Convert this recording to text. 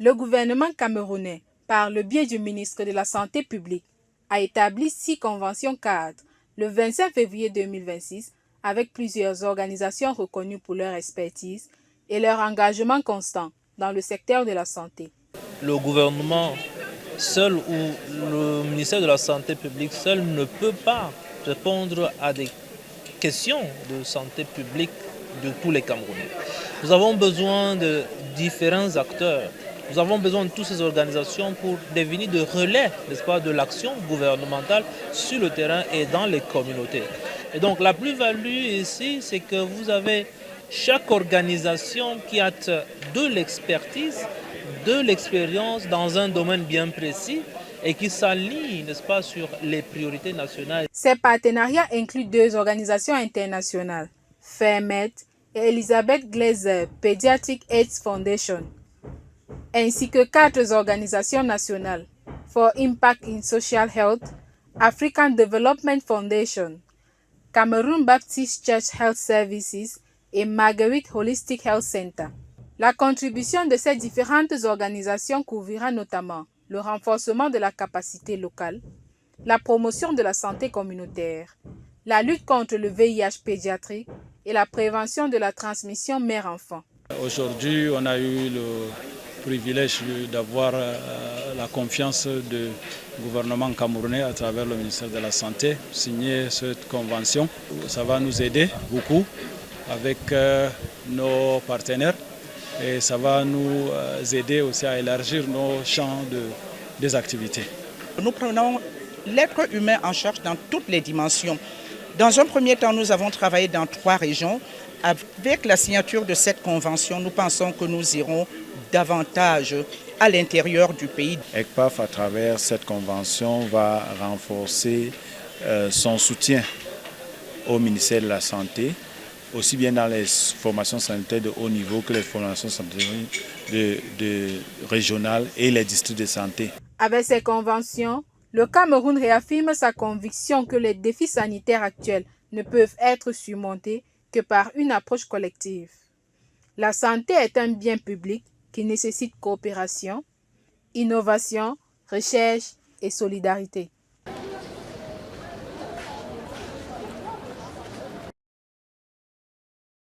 Le gouvernement camerounais, par le biais du ministre de la Santé publique, a établi 6 conventions cadres le 25 février 2026 avec plusieurs organisations reconnues pour leur expertise et leur engagement constant dans le secteur de la santé. Le gouvernement seul ou le ministère de la Santé publique seul ne peut pas répondre à des questions de santé publique de tous les Camerounais. Nous avons besoin de différents acteurs. Nous avons besoin de toutes ces organisations pour devenir de relais, n'est-ce pas, de l'action gouvernementale sur le terrain et dans les communautés. Et donc la plus-value ici, c'est que vous avez chaque organisation qui a de l'expertise, de l'expérience dans un domaine bien précis et qui s'aligne, n'est-ce pas, sur les priorités nationales. Ces partenariats incluent 2 organisations internationales, FAIRMED et Elizabeth Glaser Pediatric AIDS Foundation, ainsi que 4 organisations nationales, For Impact in Social Health, African Development Foundation, Cameroon Baptist Church Health Services et Marguerite Holistic Health Center. La contribution de ces différentes organisations couvrira notamment le renforcement de la capacité locale, la promotion de la santé communautaire, la lutte contre le VIH pédiatrique et la prévention de la transmission mère-enfant. Aujourd'hui, on a eu le privilège d'avoir la confiance du gouvernement camerounais à travers le ministère de la Santé, signer cette convention. Ça va nous aider beaucoup avec nos partenaires et ça va nous aider aussi à élargir nos champs des activités. Nous prenons l'être humain en charge dans toutes les dimensions. Dans un premier temps, nous avons travaillé dans 3 régions. Avec la signature de cette convention, nous pensons que nous irons davantage à l'intérieur du pays. ECPAF, à travers cette convention, va renforcer son soutien au ministère de la Santé, aussi bien dans les formations sanitaires de haut niveau que les formations sanitaires régionales et les districts de santé. Avec ces conventions, le Cameroun réaffirme sa conviction que les défis sanitaires actuels ne peuvent être surmontés que par une approche collective. La santé est un bien public qui nécessite coopération, innovation, recherche et solidarité.